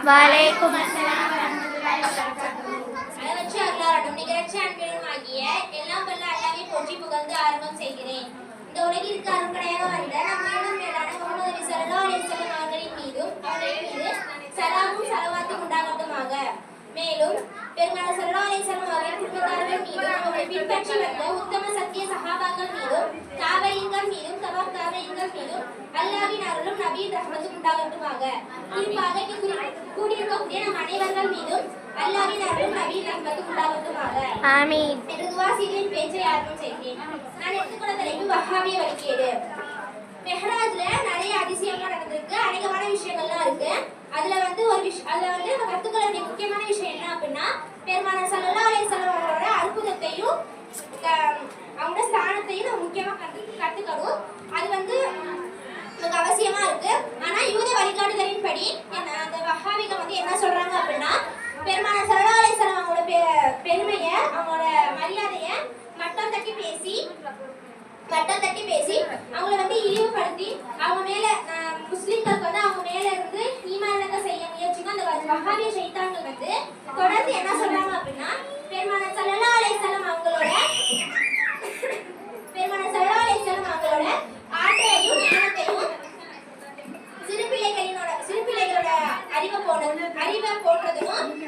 வலைக்கும் அஸ்ஸலாம் வரஹ்மத்துல்லாஹி வபரகாத்துஹு. அளவற்ற அல்லாஹ்வின் நிகரற்ற அன்பிலும் ஆகிய எல்லாம் வல்ல அல்லாஹ்வை போற்றி புகழ்ந்து ஆரம்பம் செய்கிறேன். இந்த உலகிற்கு அருட்கொடையாக வந்த நம் உயிரினும் மேலான முஹம்மது நபி ஸல்லல்லாஹு அலைஹி வஸல்லம் அவர்களின் மீதும் அவர்களின் மீது ஸலாமும் ஸலவாத்தும் உண்டாகட்டுமாக. மேலும் பெருமானார் ஸல்லல்லாஹு அலைஹி வஸல்லம் அவர்களின் குடும்பத்தார்கள் மீதும் அவர்களை பின்பற்றி வந்த உத்தம சத்திய சஹாபாக்கள் மீதும் தாபஈன்கள் மீதும் தபா தாபஈன்கள் மீதும் அல்லாஹ்வின் அருளும் நபியின் ரஹ்மத்தும் உண்டாகட்டுமாக. குறிப்பாக கூடியிருக்கக்கூடிய நம் அனைவர்கள் மீதும் அல்லாஹ்வின் அருளும் நபியின் ரஹ்மத்தும் உண்டாகட்டுமாக. ஆமீன். என்று துஆ செய்து பேச்சை ஆரம்பம் செய்கிறேன். நான் எடுத்துக்கொண்ட தலைப்பு வஹாபிய வழிகேடு. மெஹராஜ்ல நிறைய அதிசயம்லாம் நடந்திருக்கு, அநேகமான விஷயங்கள்லாம் இருக்கு. அதுல நம்ம கத்துக்க வேண்டிய முக்கியமான விஷயம் என்ன அப்படின்னா, பெருமானார் ஸல்லல்லாஹு அலைஹி வஸல்லம் அவர்களோட அற்புதத்தையும் அவங்களோட ஸ்தானத்தையும் நம்ம முக்கியமா கத்துக்கணும். அது நமக்கு அவசியமா இருக்கு. ஆனா யூத வழிகாட்டுதலின்படி அந்த வஹாபிகள் என்ன சொல்றாங்க அப்படின்னா, பெருமானார் ஸல்லல்லாஹு அலைஹி வஸல்லம் அவங்களோட பெருமைய அவங்களோட மரியாதைய மட்டம் தட்டி பேசி அவங்களை இழிவுபடுத்தி அவங்க மேல முஸ்லிம்களுக்கு அவங்க மேல இருந்து ஈமானக செய்ய முயற்சிக்கும் அந்த வஹாபிய ஷைத்தான்கள் தொடர்ந்து என்ன சொல்றாங்க அப்படின்னா, பெருமானார் ஸல்லல்லாஹு அலைஹி வஸல்லம் அவங்களோட ஆற்றலையும் ஞானத்தையும் சிறுபிள்ளைகளோட அறிவை போன்றதும்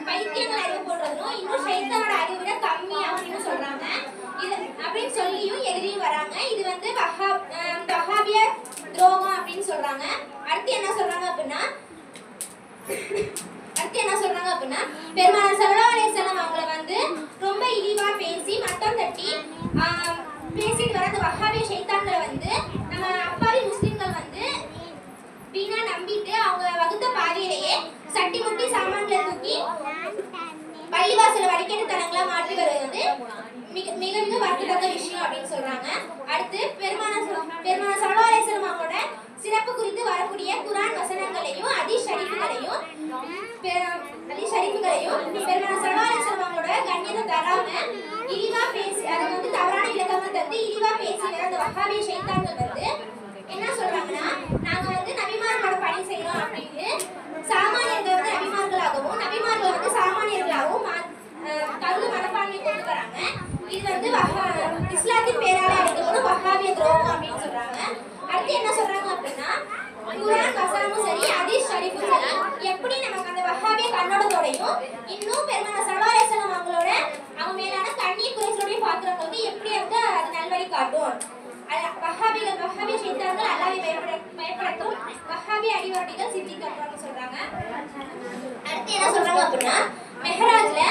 பைத்தியங்கள் அறிவு போன்றதும் இன்னும் ஷைத்தானோட அறிவை விட கம்மி அப்படின்னு சொல்றாங்க. இது அப்படின்னு சொல்லியும் எழுதியும் வராங்க. இது வஹாபிய துரோகம் அப்படின்னு சொல்றாங்க. அடுத்து என்ன சொல்றாங்க அப்படின்னா பெருமானார் ஸல்லல்லாஹு அலைஹி வஸல்லம் அவங்களை ரொம்ப இழிவா பேசி மட்டம் தட்டி பேசிட்டு வர அந்த வஹாபிய ஷைத்தான்களை நம்ம அப்பாவி முஸ்லிம்கள் வீணா நம்பிட்டு அவங்க வகுத்த பாதையிலேயே சட்டி முட்டி சாமான்களை தூக்கி பள்ளிவாசல வழிகேட்டுத்தனங்களா மாற்றி வருவது மிக மிக வருத்தத்தக்க விஷயம் அப்படின்னு சொல்றாங்க. அடுத்து பெருமானார் ஸல்லல்லாஹு அலைஹி வஸல்லம் அவங்களோட சிறப்பு குறித்து வரக்கூடிய குர்ஆன் வசனங்களையும் ஹதீஸ் ஷரீஃப்களையும் பெருமானார் ஸல்லல்லாஹு அலைஹி வஸல்லம் அவங்களோட கண்ணியத்தை தராம இழிவா பேசி அதை தவறான விளக்கங்கள் தந்து இழிவா பேசி வர அந்த வஹாபிய ஷைத்தான்கள் என்ன சொல்றாங்கன்னா, நாங்க நபிமார்களோட பணி செய்யறோம் அப்படின்னு சாமானியர்கள் நபிமார்களாகவும் நபிமார்கள் சாமானியர்களாகவும் கருது மனப்பான்மை கொண்டு வராங்க. இது இஸ்லாத்தின் பேரால அழைக்கப்படும் வஹாபிய துரோகம் அப்படின்னு சொல்றாங்க. அடுத்து என்ன சொல்றாங்க அப்படின்னா, குர்ஆன் வசனமும் சரி ஹதீஸ் ஷரீஃபும் சரி எப்படி நமக்கு அந்த வஹாபிய கண்ணோட்டத்தோடையும் இன்னும் பெருமானார் ஸல்லல்லாஹு அலைஹி வஸல்லம் அவங்க மேலான கண்ணீர் குறைச்சலோடையும் பாக்குறவங்களுக்கு எப்படி அது நல்வழி காட்டும். வஹாபிய ஷைத்தான்கள் அல்லாஹ்வை பயப்படுத்தும் வஹாபிய அடிவாடிகள் சிந்திக்கணும்னு சொல்றாங்க. அடுத்து என்ன சொல்றாங்க அப்படின்னா, மெஹராஜ்ல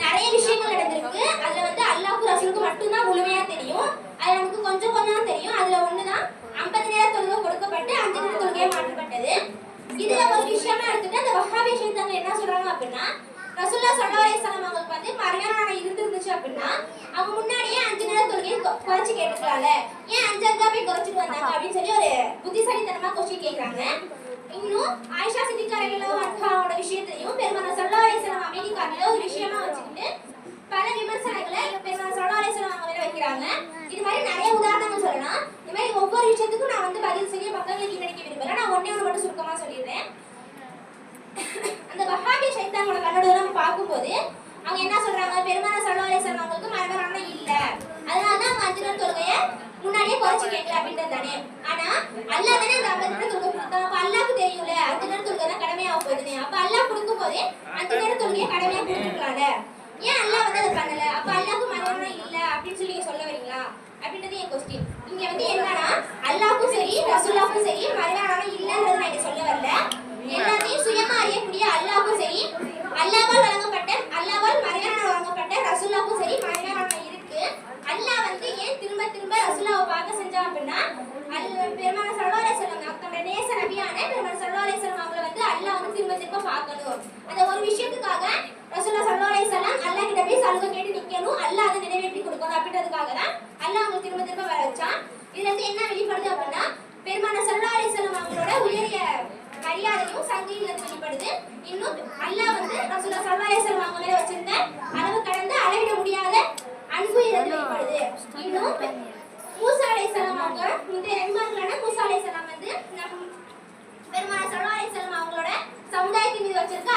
நிறைய விஷயங்கள் நடந்திருக்கு. அதுல அல்லாஹ்வுக்கும் ரசூலுக்கும் மட்டும்தான் முழுமையா தெரியும். அது நமக்கு கொஞ்சம் கொஞ்சம் தெரியும். அதுல ஒண்ணுதான் 50 நேர தொழுகை கொடுக்கப்பட்டு 5 நேர தொழுகையா மாற்றப்பட்டது. இதுல ஒரு விஷயமா எடுத்துட்டு அந்த வஹாபிய ஷைத்தான்கள் என்ன சொல்றாங்க அப்படின்னா, ரசூலுல்லாஹ் ஸல்லல்லாஹு அலைஹி வஸல்லம் அவங்களுக்கு மரியாதை இருந்துச்சு அப்படின்னா அவங்க முன்னாடியே 5 நேர தொழுகையை குறைச்சு கேட்டுக்கலாம்ல, ஏன் 5 போய் குறைச்சிட்டு வந்தாங்க அப்படின்னு சொல்லி ஒரு புத்திசாலித்தனமா கொஸ்டின் கேட்கறாங்க. இன்னும் ஆயிஷா சித்திகா ரலியல்லாஹு அன்ஹாவோட விஷயத்தையும் பெருமானார் ஸல்லல்லாஹு அலைஹி வஸல்லம் அமெரிக்காவில ஒரு விஷயமா வச்சுக்கிட்டு பல விமர்சனங்களை பெருமானார் ஸல்லல்லாஹு அலைஹி வஸல்லம் அவங்க மேல வைக்கிறாங்க. இது மாதிரி நிறைய உதாரணங்கள் சொல்லலாம். இந்த மாதிரி ஒவ்வொரு விஷயத்துக்கும் நான் பதில் செய்ய பக்கங்களுக்கு கீழடிக்க விரும்பல. நான் ஒண்ணே ஒன்று மட்டும் சுருக்கமா சொல்லிடுறேன். அந்த வஹாபிய ஷைத்தானோட கண்ணோட்டத்தை நம்ம பார்க்கும்போது அவங்க என்ன சொல்றாங்க, பெருமானார் ஸல்லல்லாஹு அலைஹி வஸல்லம் அவங்களுக்கு மரணம் இல்ல, அதனாலதான் அவங்க 5 நேர தொழுகைய முன்னாடியே குறைச்சு கேட்கல அப்படின்றது தானே. ஆனா அல்லாஹ் தானே அந்த 50 நேர தொழுகை கொடுத்தா. அப்ப அல்லாஹ்க்கு தெரியும்ல 5 நேர தொழுகை தான் கடமையாக போகுதுன்னு. அப்ப அல்லாஹ் கொடுக்கும் போதே 5 நேர தொழுகையை கடமையா கொடுத்துருக்கலாம்ல, ஏன் அல்லாஹ் அதை பண்ணல? அப்ப அல்லாஹ்க்கு மரணம் இல்ல அப்படின்னு சொல்லி சொல்ல வரீங்களா அப்படின்றது என் கொஸ்டின். இங்க என்னன்னா, அல்லாஹ்க்கும் சரி ரசூலுல்லாஹ்க்கும் சரி மரணம் இல்லைன்றது நான் இங்க சொல்ல வரல. எல்லாத்தையும் சுயமா அறியக்கூடிய அல்லாஹ்வும் சரி அல்லாஹ்வால் மரியாதை வழங்கப்பட்ட ரசூலுல்லாஹ்வும் சரி மரியாதை இருக்கு. அல்லாஹ் ஏன் திரும்ப திரும்ப ரசூலுல்லாஹ்வை பார்க்க செஞ்சா அப்படின்னா, பெருமானார் ஸல்லல்லாஹு அலைஹி வஸல்லம் தன்னோட நேச நபியான பெருமானார் ஸல்லல்லாஹு அலைஹி வஸல்லம் அவங்களை அல்லாஹ் திரும்ப திரும்ப பார்க்கணும். அந்த ஒரு விஷயத்துக்காக ரசூலுல்லாஹ் ஸல்லல்லாஹு அலைஹி வஸல்லம் அல்லாஹ் கிட்ட போய் சலுகை கேட்டு நிக்கணும், அல்லாஹ் அதை நிறைவேற்றி கொடுக்கணும் அப்படின்றதுக்காக தான் அல்லாஹ் அவங்க திரும்ப திரும்ப வர வச்சான். இதுல என்ன வெளிப்படுது அப்படின்னா, பெருமானார் ஸல்லல்லாஹு அலைஹி வஸல்லம் அவங்களோட உயரிய மரியாதையும் சங்கையும் வெளிப்படுது. இன்னும் அல்லாஹ் ரசூலுல்லாஹ் ஸல்லல்லாஹு அலைஹி வஸல்லம் அவங்க மேல வச்சிருந்த அளவு கடந்த அளவிட முடியாத அன்பு வெளிப்படுது. இன்னும் மூசா அலைஹிஸ்ஸலாம் அவங்க முந்தைய நபிமார்களான மூசா அலைஹிஸ்ஸலாம் பெருமானார் ஸல்லல்லாஹு அலைஹி வஸல்லம் அவங்களோட சமுதாயத்தின் மீது வச்சிருக்க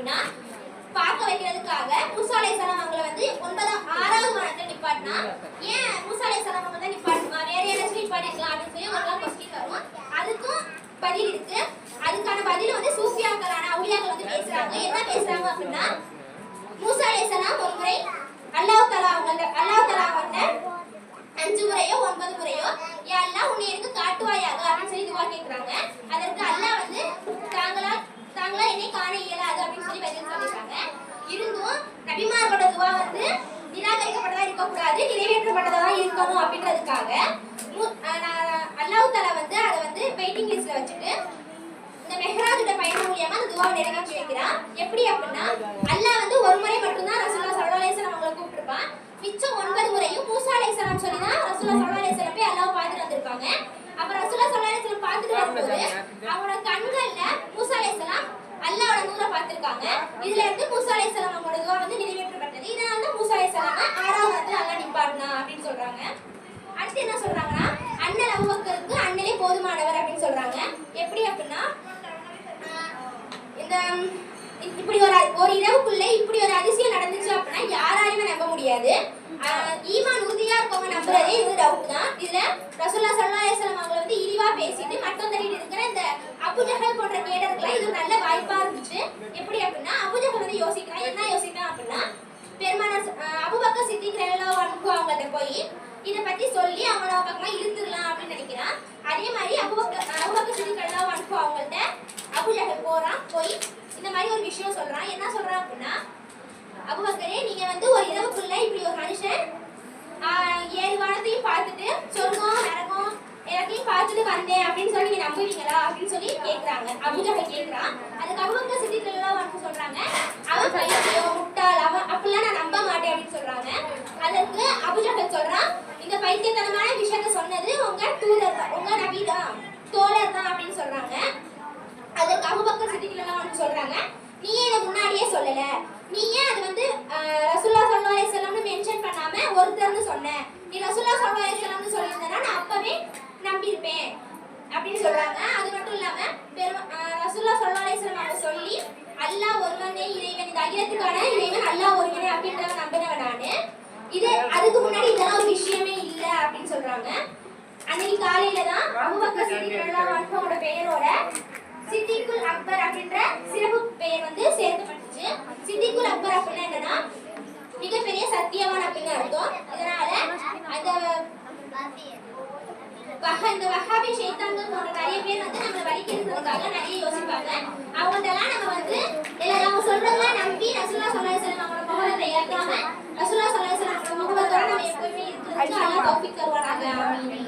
அப்படின்னா பார்க்க வைக்கிறதுக்காக மூசா அலைஹிஸ்ஸலாம் அவங்கள வந்து 6வது வானத்துல நிப்பாட்டினா ஏன் மூசா அலைஹிஸ்ஸலாம் அவங்க தான் நிப்பாட்டுமா வேற யாராச்சும் நிப்பாட்டிக்கலாம் அப்படின்னு சொல்லி ஒரு கொஸ்டின் வரும். அதுக்கும் பதில் இருக்கு. அதுக்கான பதில் வந்து சூஃபியாக்களான அவுலியாக்கள் வந்து பேசுறாங்க. என்ன பேசுறாங்க அப்படின்னா மூசா அலைஹிஸ்ஸலாம் ஒரு முறை அல்லாஹ் தஆலா அவங்கள்ட்ட 5 முறையோ 9 முறையோ யா அல்லாஹ் உன்னை எனக்கு காட்டுவாயாக அப்படின்னு சொல்லி துவா கேட்கறாங்க. அதற்கு அல்லாஹ் வந்து தாங்களா என்னை காண இயலாது அப்படின்னு சொல்லி பதில் சொல்லிட்டாங்க. இருந்தும் நபிமார்களோட துவா வந்து நிராகரிக்கப்பட்டதா இருக்கக்கூடாது, நிறைவேற்றப்பட்டதா இருக்கணும் அப்படின்றதுக்காக அல்லாஹ் தஆலா வந்து அதை வந்து வெயிட்டிங் லிஸ்ட்ல வச்சுட்டு இந்த மெஹ்ராஜோட பயணம் மூலமா அந்த துவாவை நிறைவேற்றி வைக்கிறான். எப்படி அப்படின்னா அல்லாஹ் வந்து ஒரு முறை மட்டும்தான் ரசூலுல்லாஹ் ஸல்லல்லாஹு அலைஹி வஸல்லம் அவங்களை கூப்பிட்டுருப்பான். மிச்சம் 9 முறையும் மூசா அலைஹிஸ்ஸலாம் சொல்லி தான் ரசூலுல்லாஹ் ஸல்லல்லாஹு அலைஹி வஸல்லம் போய் அல்லாஹ் பார்த்துட்டு வந்திருப்பாங்க. அப்ப ரசூலுல்லாஹ் ஸல்லல்லாஹு அலைஹி வஸல்லம் பார்த்துட்டு வரும்போது அவங்களோட கண்கள்ல மூசா அலைஹிஸ்ஸலாம் அல்லாஹ்வோட நூரை பார்த்திருக்காங்க. இதுல இருந்து மூசா அலைஹிஸ்ஸலாம் அவங்களோட துவா வந்து நிறைவேற்றப்பட்டது. இதனால தான் மூசா அலைஹிஸ்ஸலாம் 6வது வானத்துல அல்லாஹ் நிப்பாட்டினா அப்படின்னு சொல்றாங்க. அடுத்து என்ன சொல்றாங்கன்னா அண்ணல் அபூபக்கருக்கு அண்ணலே போதுமானவர் அப்படின்னு சொல்றாங்க. எப்படி அப்படின்னா இந்த இப்படி ஒரு இரவுக்குள்ள இப்படி ஒரு அதிசயம் நடந்துச்சு அப்படின்னா யாராலையுமே நம்ப முடியாது. ஈமான் உறுதியா இருக்கவங்க நம்புறதே இது டவுட் தான். இதுல ரசூலுல்லாஹ் ஸல்லல்லாஹு அலைஹி வஸல்லம் அவங்க வந்து இழிவா பேசிட்டு மட்டம் தட்டிட்டு இருக்கிற இந்த அபூஜஹல் போன்ற கேடர்களுக்கு இது நல்ல வாய்ப்பா இருந்துச்சு. எப்படி அப்படின்னா அபூஜஹல் வந்து யோசிக்கிறான். என்ன யோசிக்கிறான் அப்படின்னா பெருமானார் அபூபக்கர் சித்திக் ரலியல்லாஹு அன்ஹு அவங்கள்ட்ட போய் இதை பத்தி சொல்லி அவங்களோட பக்கமா இழுத்துடலாம் அப்படின்னு நினைக்கிறான். அதே மாதிரி அபூபக்கர் சித்திக் ரலியல்லாஹு அன்ஹு அவங்கள்ட்ட அபூஜஹல் போறான். போய் இந்த மாதிரி ஒரு விஷயம் சொல்றான். என்ன சொல்றான் அப்படின்னா அபூபக்கரே நீங்க வந்து ஒரு இரவுக்குள்ள இப்படி ஒரு மனுஷன் 7 வானத்தையும் பார்த்துட்டு சொர்க்கம் நரகம் எல்லாத்தையும் பார்த்துட்டு வந்தேன் அப்படின்னு சொல்லி நீங்க நம்புவீங்களா அப்படின்னு சொல்லி கேட்கறாங்க. அபூஜஹல் கேட்கறான். அதுக்கு அபூபக்கர் சித்திக் ரலியல்லாஹு அன்ஹு சொல்றாங்க அவன் பைத்தியம் முட்டாள் அவன் அப்படிலாம் நான் நம்ப மாட்டேன் அப்படின்னு சொல்றாங்க. அதற்கு அபூஜஹல் சொல்றான் இந்த பைத்தியத்தனமான விஷயத்த சொன்னது உங்க தூதர் தான், உங்க நபி தான், தோழர் தான் அப்படின்னு சொல்றாங்க. அதுக்கு அபூபக்கர் சித்திக் ரலியல்லாஹு அன்ஹு சொல்றாங்க நீ ஏன் முன்னாடியே சொல்லல, நீ ஏன் அது வந்து ரசூலுல்லாஹ் ஸல்லல்லாஹு அலைஹி வஸல்லம் மென்ஷன் பண்ணாம ஒருத்தர்னு சொன்ன, நீ ரசூலுல்லாஹ் ஸல்லல்லாஹு அலைஹி வஸல்லம் சொல்லியிருந்தா நான் அப்பவே நம்பியிருப்பேன் அப்படின்னு சொல்றாங்க. அது மட்டும் இல்லாம ரசூலுல்லாஹ் ஸல்லல்லாஹு அலைஹி வஸல்லம் அவங்க சொல்லி அல்லாஹ் ஒருவனே இறைவன், இந்த அகிலத்துக்கான இறைவன் அல்லாஹ் ஒருவனே அப்படின்றத நம்பினவன் நானு, இது அதுக்கு முன்னாடி இதெல்லாம் ஒரு விஷயமே இல்லை அப்படின்னு சொல்றாங்க. அன்னைக்கு காலையில தான் அபூபக்கர் சித்திக் ரலியல்லாஹு அன்ஹுவோட பெயரோட சித்திக்குல் அக்பர் அப்படின்ற சிறப்பு பெயர் வந்து சேர்க்கப்பட்டுச்சு. சித்திக்குல் அக்பர் அப்படின்னா என்னன்னா மிகப்பெரிய சத்தியவான் அப்படின்னு அர்த்தம். இதனால இந்த வஹாபி ஷைத்தான்கள் போன்ற நிறைய பேர் வந்து நம்மளை வலிக்கிறதுக்காக நிறைய யோசிப்பாங்க. அவங்கள்ட்டெல்லாம் நம்ம வந்து எல்லாரும் அவங்க சொல்றதெல்லாம் நம்பி ரசூலுல்லாஹ் ஸல்லல்லாஹு அலைஹி வஸல்லம் அவங்களோட முகத்தை ஏற்காம ரசூலுல்லாஹ் ஸல்லல்லாஹு அலைஹி வஸல்லம் முகத்தோட நம்ம எப்பவுமே இருக்கிறதுக்கு அல்லாஹ் தௌஃபீக் தருவானாக. ஆமீன்.